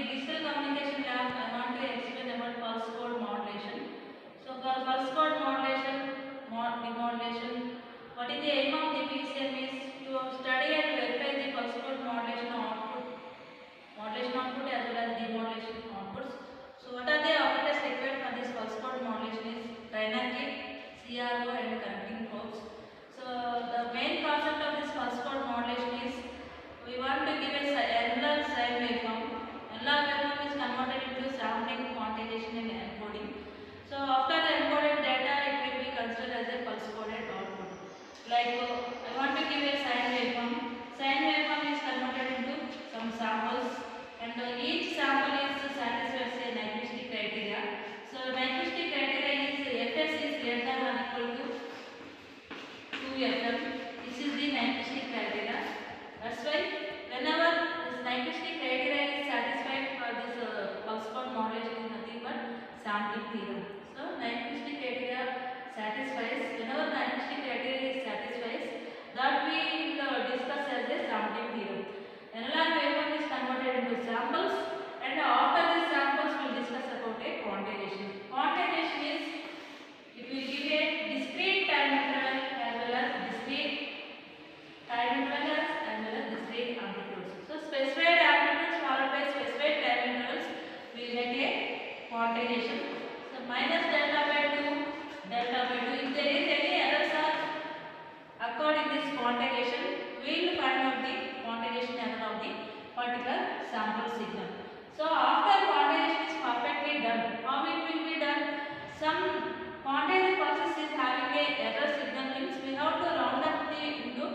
digital communication lab, I want to explain about pulse code modulation. So for pulse code modulation, demodulation, what is the aim of the PCM is to study and verify the pulse code modulation output as well as demodulation outputs. So what are the operators required for this pulse code modulation is trainer kit, CRO and connecting probes. So the main concept of this pulse code modulation is we want to give a analog sine waveform. Analog waveform is converted into sampling, quantization and encoding. So after the encoded data, it will be considered as a pulse coded output. Like I want to give a sine waveform. Sine waveform is converted into some samples, and each sample is satisfies a Nyquist criteria. So Nyquist criteria is Fs is greater than or equal to 2Fm. This is the Nyquist criteria. That's why whenever this Nyquist criteria is satisfied for this pulse code modulation is nothing but sampling theorem. So Nyquist criteria satisfies, whenever Nyquist criteria is satisfies, that we will discuss as a sampling theorem. Analog waveform is converted into samples, and after these samples we will discuss about a quantization. Quantization is it will give a discrete time interval as well as discrete time intervals as well as discrete amplitudes. So specified amplitudes followed by specified time intervals we get a quantization. So minus delta by 2, delta by 2. If there is any errors are occurred in this quantization, we will find out the quantization error of the particular sample signal. So after quantization is perfectly done, how it will be done? Some quantized process is having a error signal means we have to round up the into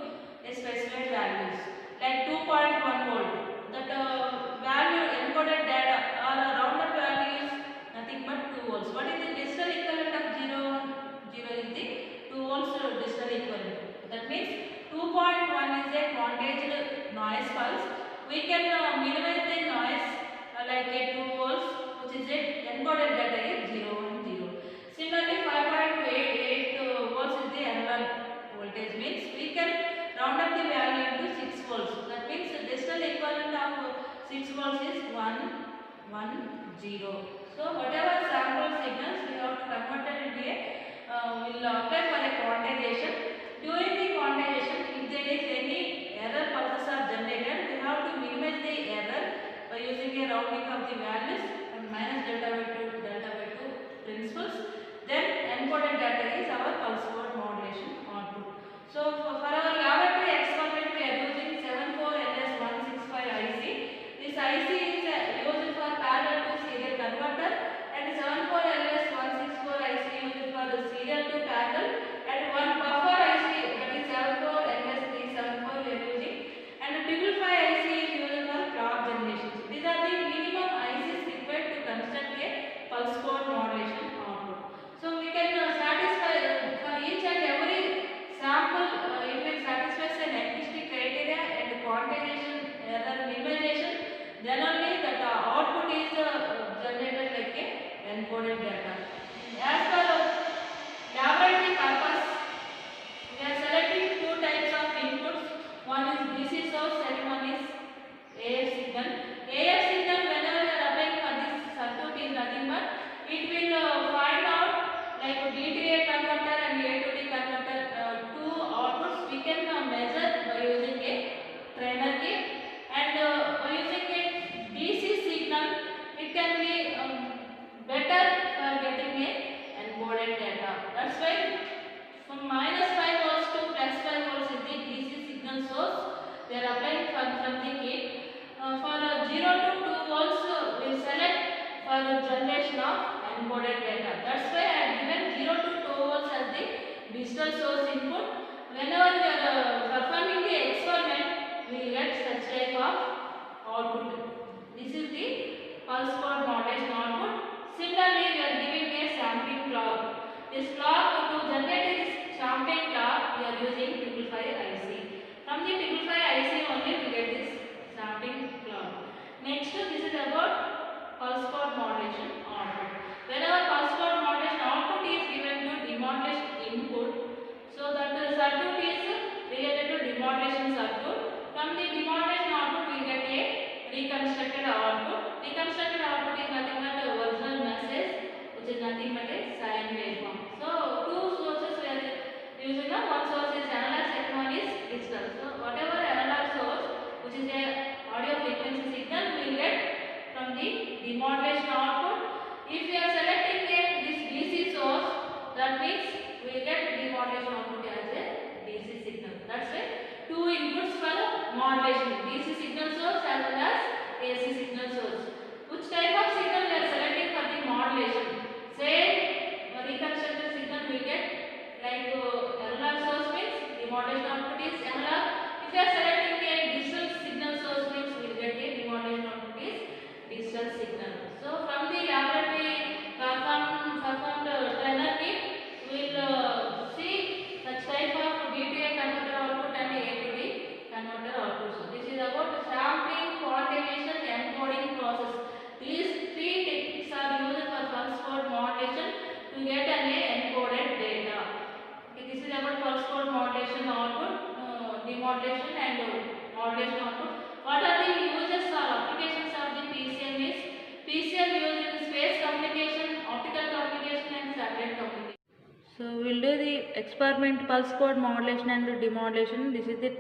a specified values like 2.1 volt. That value encoded data or round up value is nothing but 2 volts. What is the digital equivalent of 0 is the 2 volts digital equivalent. That means 2.1 is a quantized noise pulse. We can minimize the noise like a 2 volts, which is a encoded data is 0 and 0. Similarly, 5.88 volts is the analog voltage, means we can round up the value into 6 volts. That means the digital equivalent of 6 volts is 110. So whatever sample signals we have to convert it into a will apply for a quantization. During the quantization, if there is any error pulses are generated, we have to minimize the error by using a rounding of the values and minus delta by 2 principles. Then encoded data is our pulse code modulation output. So for our laboratory experiment, we are using 74LS165 IC. This IC is used for parallel to serial converter, and 74LS164 IC used for serial to parallel, and one buffer IC, that is 74LS374 we are using, and 555 IC is used for clock generation. These are the minimum ICs required to construct a pulse code modulation output. So we can satisfy for each and every sample, it will satisfy the Nyquist criteria and quantization error minimization. Then only that output is generated like a encoded data. As per laboratory purpose, we are selecting two types of inputs. One is DC source and one is AF signal. AF signal, whenever we are applying for this circuit, is nothing but it will find out like DTA converter and A to D converter, two outputs we can measure by using a trainer kit, and by using a DC signal it can be better for getting a encoded data. That's why from minus 5 volts to plus 5 volts is the DC signal source we are applying from the kit. For 0 to 2 volts we select for generation of encoded data. That's why I have given 0 to 2 volts as the digital source input. Whenever we are performing the experiment, we will get such type of output. This is the pulse code modulation output. Similarly, we are giving a sampling clock. This clock, to generate this sampling clock, we are using 555 IC. From the 555 IC only we get this sampling clock. Next, this is about pulse code modulation output. Whenever pulse code modulation output is given to demodulation input, so that the circuit is related to demodulation circuit. From the demodulation output we get a reconstructed output. which is nothing but a sine waveform. So two sources we are using. One source is analog, second one is digital. So whatever analog source, which is a audio frequency signal, we will get from the demodulation output. If we are selecting this DC source, that means we will get demodulation output as a DC signal. That's it. Two inputs for modulation: DC signal source as well as AC signal source. Which type of signal we are selecting for the modulation? Say reconstructed signal we get like analog source means the modulation output is analog. If you are selecting a digital signal source means we will get a demodulation output is digital signal. So from the laboratory performed trainer kit, we will see such type of D2A converter output and A to D converter output. So this is about sampling, quantification, encoding process. These three techniques are used for pulse code modulation to get an encoded data. Okay, this is about pulse code modulation output, demodulation and modulation output. What are the uses or applications of the PCM is? PCM used in space communication, optical communication and satellite communication. So we will do the experiment pulse code modulation and demodulation. This is the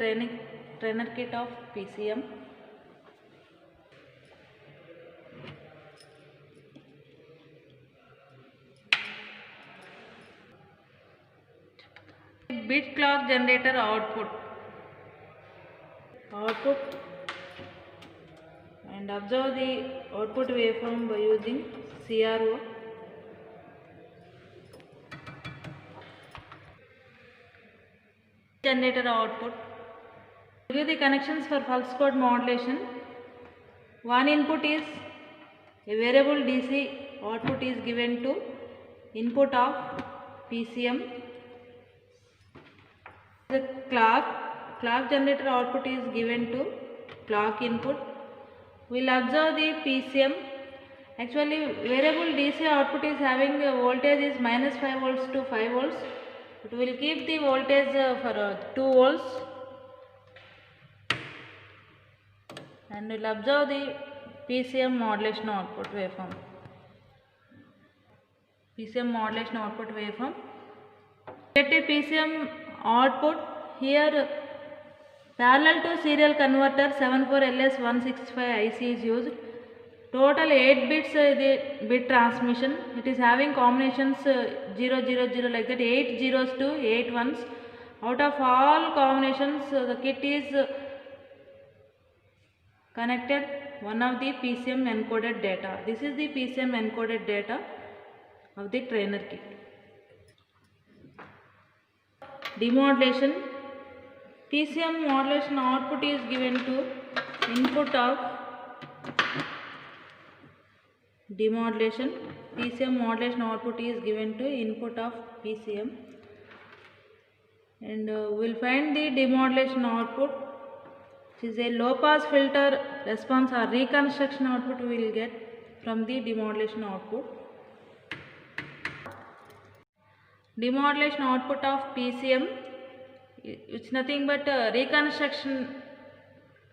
trainer kit of PCM. Bit clock generator output and observe the output waveform by using CRO. Generator output. Give the connections for pulse code modulation. One input is a variable DC output is given to input of PCM. The clock generator output is given to clock input. We will observe the PCM. Actually variable DC output is having the voltage is -5 volts to 5 volts. But we will keep the voltage for 2 volts and we will observe the PCM modulation output waveform. PCM modulation output waveform. Get a PCM output. Here parallel to serial converter 74LS165 IC is used. Total 8 bits the bit transmission. It is having combinations 0 0 0 like that, 8 zeros to 8 ones. Out of all combinations the kit is connected one of the PCM encoded data. This is the PCM encoded data of the trainer kit. Demodulation. PCM modulation output is given to input of demodulation. PCM modulation output is given to input of PCM and we will find the demodulation output, which is a low pass filter response or reconstruction output we will get from the demodulation output. Demodulation output of PCM, it's nothing but reconstruction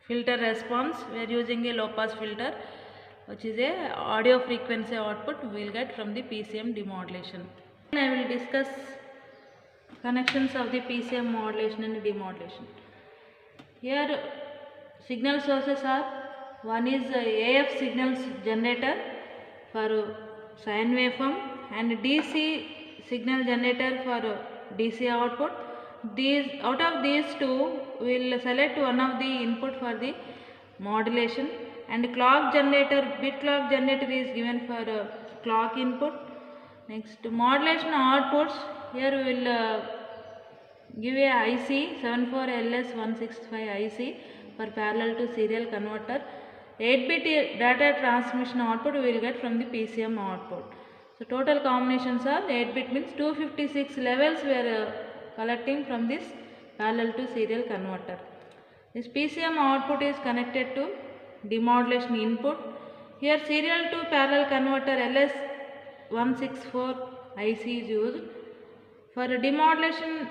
filter response. We are using a low pass filter, which is a audio frequency output we will get from the PCM demodulation. I will discuss connections of the PCM modulation and demodulation. Here signal sources are, one is AF signals generator for sine waveform and DC signal generator for DC output. Out of these two we will select one of the input for the modulation, and clock generator, bit clock generator is given for clock input. Next modulation outputs, here we will give a IC 74LS165 IC for parallel to serial converter. 8-bit data transmission output we will get from the PCM output. So total combinations are 8-bit means 256 levels we are collecting from this parallel to serial converter. This PCM output is connected to demodulation input. Here serial to parallel converter LS164 IC is used. For demodulation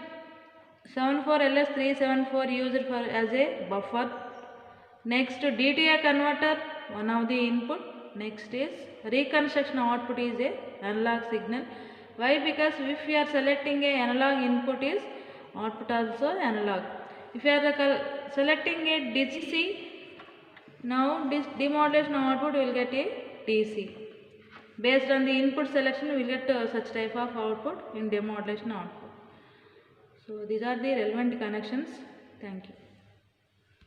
74LS374 used for as a buffer. Next DTA converter, one of the input. Next is reconstruction output is a analog signal. Why? Because if we are selecting a analog input is output also analog. If you are selecting a DC, now this demodulation output will get a DC. Based on the input selection, we will get such type of output in demodulation output. So these are the relevant connections. Thank you.